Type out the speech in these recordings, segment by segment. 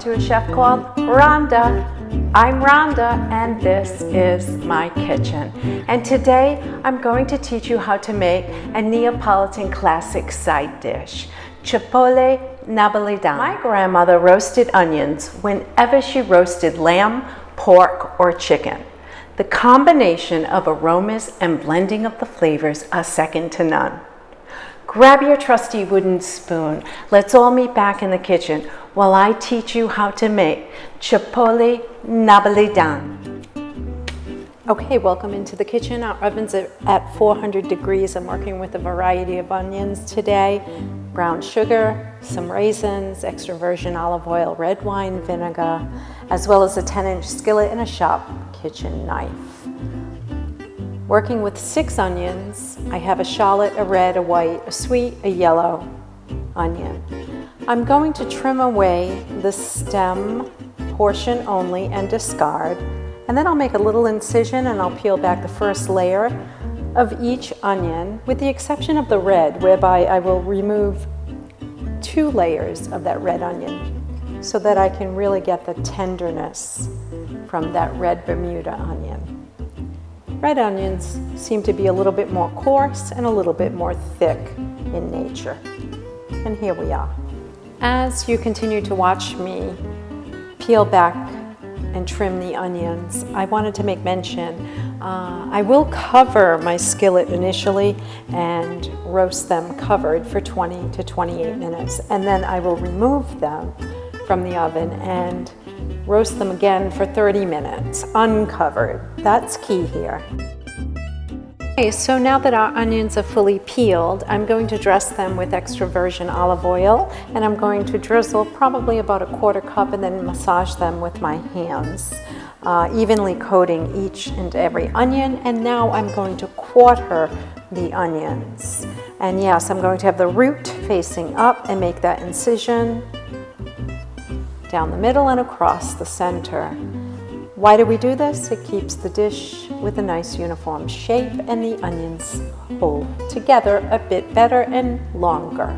to a chef called Rhonda. I'm Rhonda and this is my kitchen. And today I'm going to teach you how to make a Neapolitan classic side dish, Cipolle Napoletane. My grandmother roasted onions whenever she roasted lamb, pork, or chicken. The combination of aromas and blending of the flavors are second to none. Grab your trusty wooden spoon. Let's all meet back in the kitchen while I teach you how to make Cipolle Napoletane. Okay, welcome into the kitchen. Our oven's at 400 degrees. I'm working with a variety of onions today. Brown sugar, some raisins, extra virgin olive oil, red wine vinegar, as well as a 10-inch skillet and a sharp kitchen knife. Working with 6 onions, I have a shallot, a red, a white, a sweet, a yellow onion. I'm going to trim away the stem portion only and discard, and then I'll make a little incision and I'll peel back the first layer of each onion, with the exception of the red, whereby I will remove 2 layers of that red onion so that I can really get the tenderness from that red Bermuda onion. Red onions seem to be a little bit more coarse and a little bit more thick in nature. And here we are. As you continue to watch me peel back and trim the onions, I wanted to make mention, I will cover my skillet initially and roast them covered for 20 to 28 minutes. And then I will remove them from the oven and roast them again for 30 minutes, uncovered. That's key here. Okay, so now that our onions are fully peeled, I'm going to dress them with extra virgin olive oil, and I'm going to drizzle probably about a 1/4 cup and then massage them with my hands, evenly coating each and every onion. And now I'm going to quarter the onions. And yes, I'm going to have the root facing up and make that incision down the middle and across the center. Why do we do this? It keeps the dish with a nice uniform shape and the onions hold together a bit better and longer.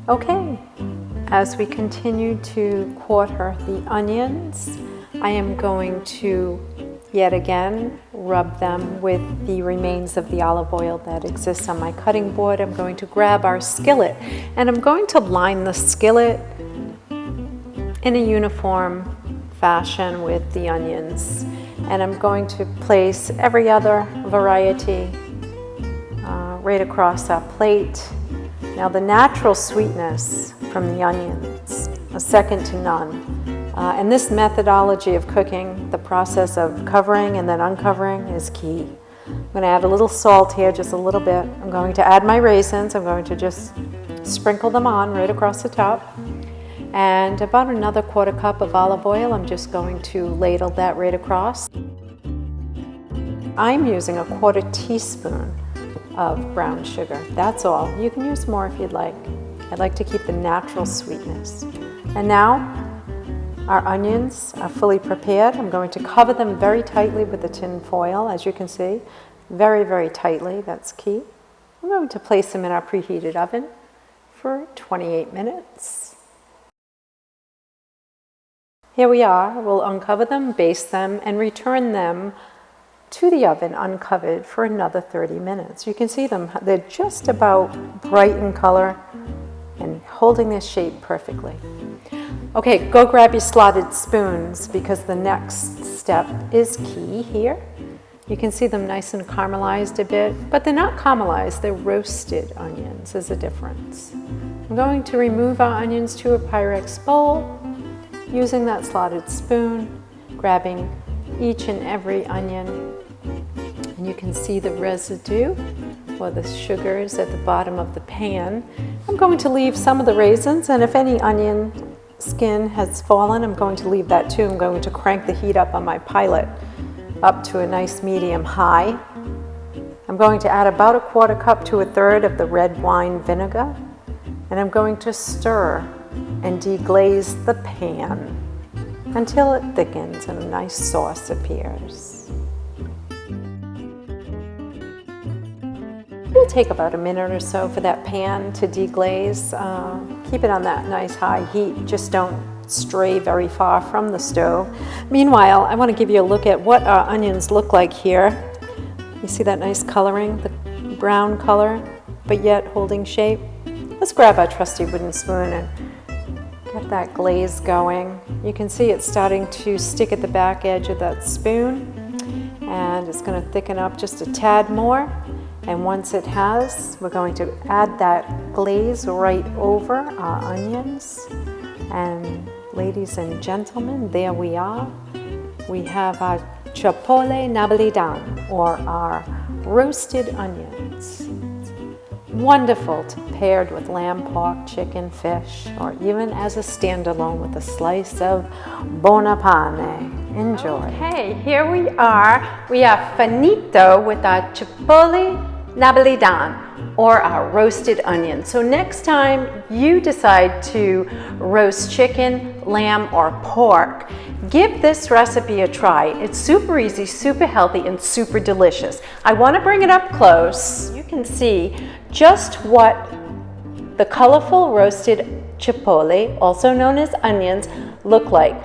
Okay, as we continue to quarter the onions, I am going to yet again rub them with the remains of the olive oil that exists on my cutting board. I'm going to grab our skillet and I'm going to line the skillet in a uniform fashion with the onions. And I'm going to place every other variety right across our plate. Now the natural sweetness from the onions is second to none. And this methodology of cooking, the process of covering and then uncovering, is key. I'm going to add a little salt here, just a little bit. I'm going to add my raisins. I'm going to just sprinkle them on right across the top. And about another 1/4 cup of olive oil. I'm just going to ladle that right across. I'm using a 1/4 teaspoon of brown sugar. That's all. You can use more if you'd like. I'd like to keep the natural sweetness. And now, our onions are fully prepared. I'm going to cover them very tightly with the tin foil, as you can see. Very, very tightly, that's key. I'm going to place them in our preheated oven for 28 minutes. Here we are. We'll uncover them, baste them, and return them to the oven uncovered for another 30 minutes. You can see them. They're just about bright in color and holding their shape perfectly. Okay, go grab your slotted spoons because the next step is key here. You can see them nice and caramelized a bit, but they're not caramelized, they're roasted onions. There's a difference. I'm going to remove our onions to a Pyrex bowl using that slotted spoon, grabbing each and every onion, and you can see the residue or the sugars at the bottom of the pan. I'm going to leave some of the raisins, and if any onion skin has fallen, I'm going to leave that too. I'm going to crank the heat up on my pilot up to a nice medium high. I'm going to add about a 1/4 cup to a 1/3 of the red wine vinegar, and I'm going to stir and deglaze the pan until it thickens and a nice sauce appears. It'll take about a minute or so for that pan to deglaze. Keep it on that nice high heat. Just don't stray very far from the stove. Meanwhile, I want to give you a look at what our onions look like here. You see that nice coloring, the brown color, but yet holding shape? Let's grab our trusty wooden spoon and get that glaze going. You can see it's starting to stick at the back edge of that spoon, and it's going to thicken up just a tad more. And once it has, we're going to add that glaze right over our onions. And ladies and gentlemen, there we are. We have our Cipolle Napoletane, or our roasted onions. Wonderful to paired with lamb, pork, chicken, fish, or even as a standalone with a slice of buona pane. Enjoy. Okay, here we are. We are finito with our Cipolle Napoletane, or our roasted onion. So next time you decide to roast chicken, lamb, or pork, give this recipe a try. It's super easy, super healthy, and super delicious. I want to bring it up close. You can see just what the colorful roasted cipolle, also known as onions, look like.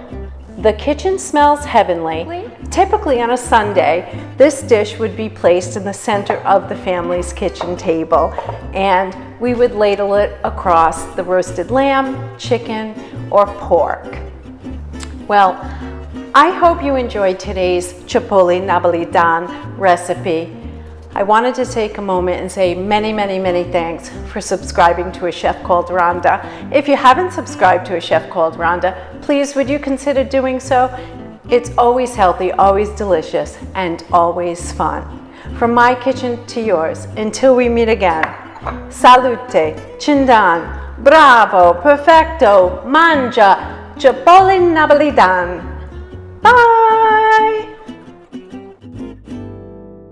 The kitchen smells heavenly. Typically on a Sunday, this dish would be placed in the center of the family's kitchen table, and we would ladle it across the roasted lamb, chicken, or pork. Well, I hope you enjoyed today's Cipolle Napoletane recipe. I wanted to take a moment and say many, many, many thanks for subscribing to A Chef Called Rhonda. If you haven't subscribed to A Chef Called Rhonda, please would you consider doing so? It's always healthy, always delicious, and always fun. From my kitchen to yours, until we meet again, salute, cindan, bravo, perfecto, mangia, Cipolle Napoletane. Bye!